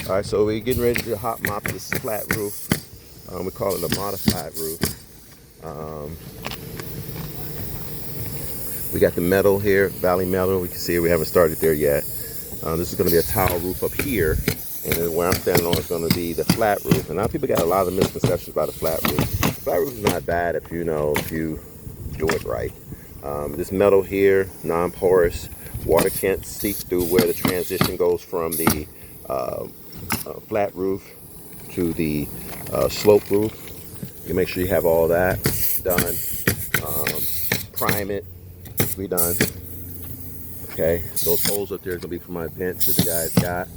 All right, so we're getting ready to hot mop this flat roof. We call it a modified roof. We got the metal here, valley metal. We can see we haven't started there yet. This is going to be a tile roof up here, and then where I'm standing on is going to be the flat roof. And now people got a lot of misconceptions about the flat roof. The flat roof is not bad if you do it right. This metal here, non-porous, water can't seep through where the transition goes from the flat roof to the slope roof. You make sure you have all that done. Prime it. We done. Okay, those holes up there are gonna be for my vents that the guys got.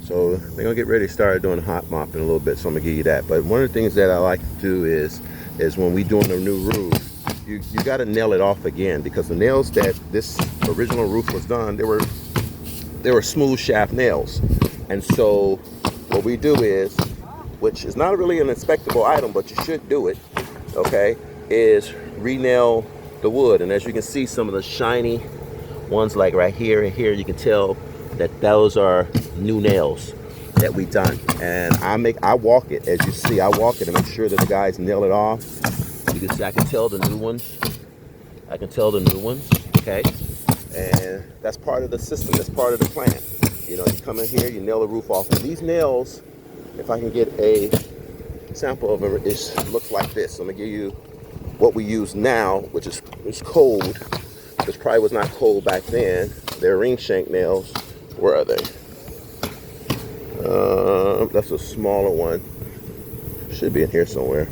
So they're gonna get ready to start doing hot mop in a little bit. So I'm gonna give you that. But one of the things that I like to do is when we doing a new roof, you got to nail it off again, because the nails that this original roof was done, they were smooth shaft nails. And so what we do is, which is not really an inspectable item, but you should do it, okay, is re-nail the wood. And as you can see, some of the shiny ones like right here and here, you can tell that those are new nails that we done. And I walk it, as you see, I walk it and make sure that the guys nail it off. You can see I can tell the new ones. I can tell the new ones, okay? And that's part of the system, that's part of the plan. You know, you come in here, you nail the roof off. And these nails, if I can get a sample of them, it looks like this. So I'm gonna give you what we use now, which is cold, which probably was not cold back then. They're ring shank nails. Where are they? That's a smaller one. Should be in here somewhere.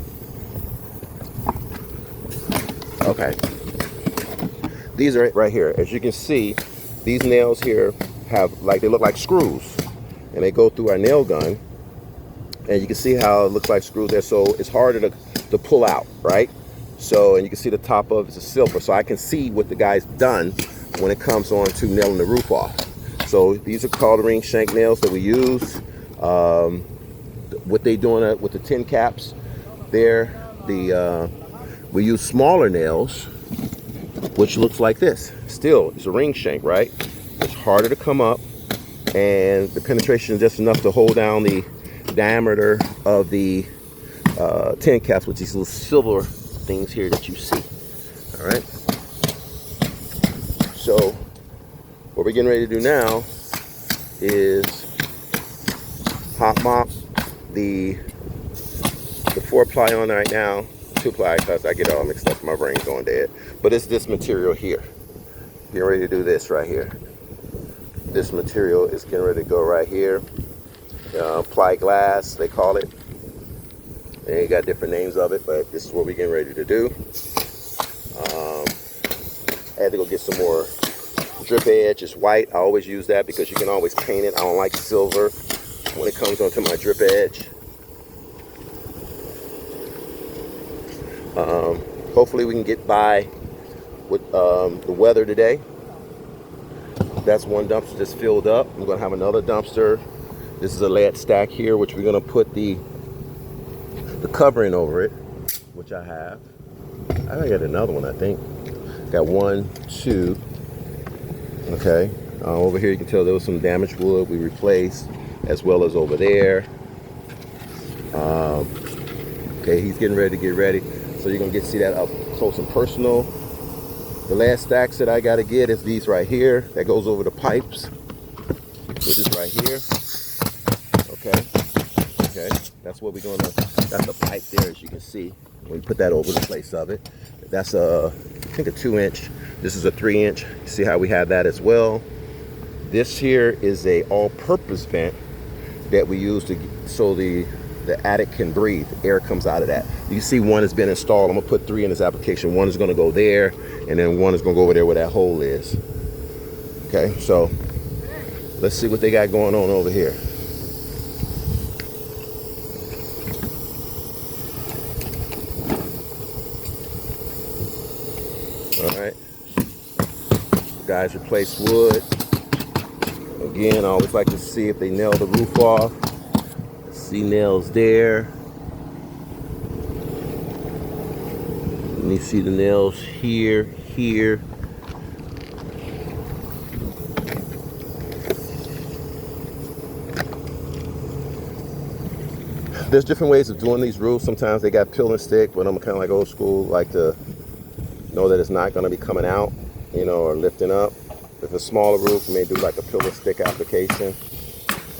Okay. These are right here. As you can see, these nails here they look like screws, and they go through our nail gun, and you can see how it looks like screws there. So it's harder to pull out, right? So, and you can see the top of it's a silver, so I can see what the guy's done when it comes on to nailing the roof off. So these are called ring shank nails that we use. What they doing with the tin caps there, we use smaller nails, which looks like this. Still, it's a ring shank, right? It's harder to come up, and the penetration is just enough to hold down the diameter of the tin caps with these little silver things here that you see. All right. So what we're getting ready to do now is hot mop the 4-ply on right now. 2-ply, because I get all mixed up, my brain's going dead. But it's this material here. Getting ready to do this right here. This material is getting ready to go right here. Ply-Glass, they call it. They got different names of it, but this is what we're getting ready to do. I had to go get some more drip edge. It's white. I always use that because you can always paint it. I don't like silver when it comes onto my drip edge. Hopefully we can get by with the weather today. That's one dumpster just filled up. I'm going to have another dumpster. This is a lead stack here, which we're going to put the covering over it, which I have. I got another one, I think. Got 1, 2. Okay. Over here you can tell there was some damaged wood we replaced, as well as over there. Okay, he's getting ready to get ready. So you're going to see that up close and personal. The last stacks that I got to get is these right here. That goes over the pipes, which is right here. Okay. That's what we're going to, that's a pipe there, as you can see. When we put that over the place of it. That's I think a 2-inch. This is a 3-inch. You see how we have that as well. This here is a all-purpose vent that we use so the attic can breathe. Air comes out of that. You see one has been installed. I'm gonna put 3 in this application. One is gonna go there, and then one is gonna go over there where that hole is. Okay, so let's see what they got going on over here. All right, guys replace wood. Again, I always like to see if they nail the roof off. See nails there. And you see the nails here, here. There's different ways of doing these roofs. Sometimes they got peel and stick, but I'm kind of like old school, like to know that it's not going to be coming out, you know, or lifting up. If it's a smaller roof, you may do like a peel and stick application.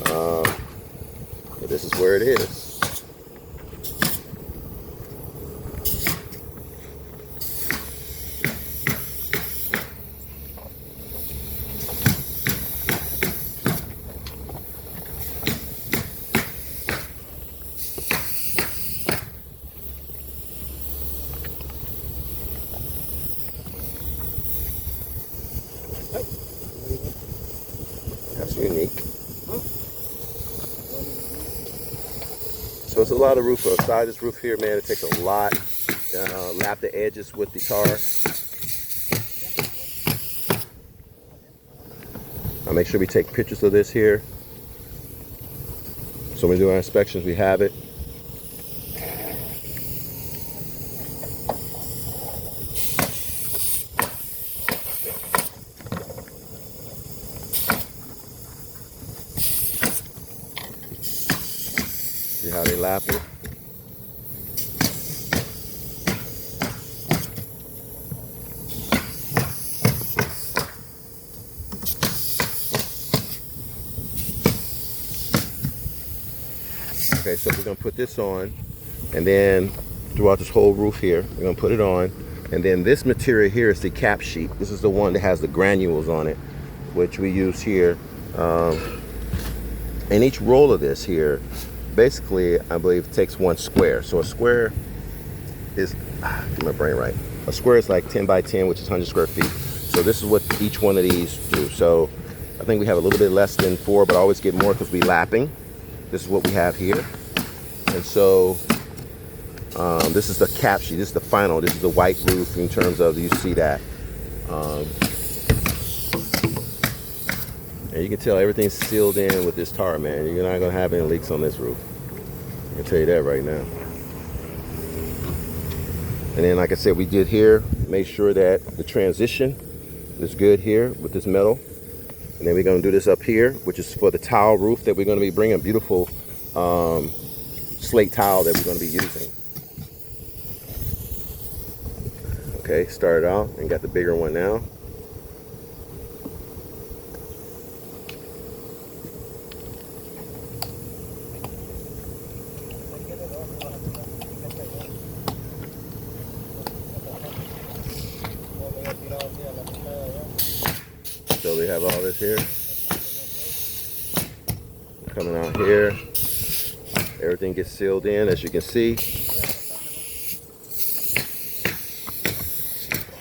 But this is where it is. That's unique. So it's a lot of roof. Outside this roof here, man, it takes a lot. Lap the edges with the tar. I'll make sure we take pictures of this here. So when we do our inspections, we have it. See how they lap it? Okay, so we're gonna put this on, and then throughout this whole roof here, we're gonna put it on, and then this material here is the cap sheet. This is the one that has the granules on it, which we use here. And each roll of this here, basically, I believe takes 1 square. So a square is, get my brain right. A square is like 10 by 10, which is 100 square feet. So this is what each one of these do. So I think we have a little bit less than 4, but I always get more because we're lapping. This is what we have here. And so this is the cap sheet. This is the final. This is the white roof in terms of, you see that. And you can tell everything's sealed in with this tar, man. You're not gonna have any leaks on this roof. I can tell you that right now. And then, like I said, we did here, make sure that the transition is good here with this metal. And then we're gonna do this up here, which is for the tile roof that we're gonna be bringing, a beautiful slate tile that we're gonna be using. Okay, started out and got the bigger one now. So we have all this here. Coming out here. Everything gets sealed in, as you can see.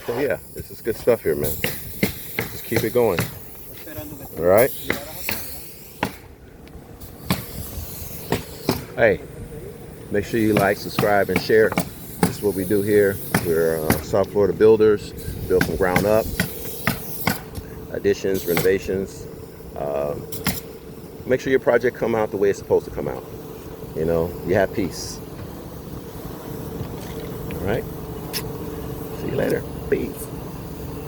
So yeah, this is good stuff here, man. Just keep it going. All right? Hey, make sure you like, subscribe, and share. This is what we do here. We're South Florida builders, built from ground up. Additions, renovations. Make sure your project come out the way it's supposed to come out. You know, you have peace. All right? See you later. Peace.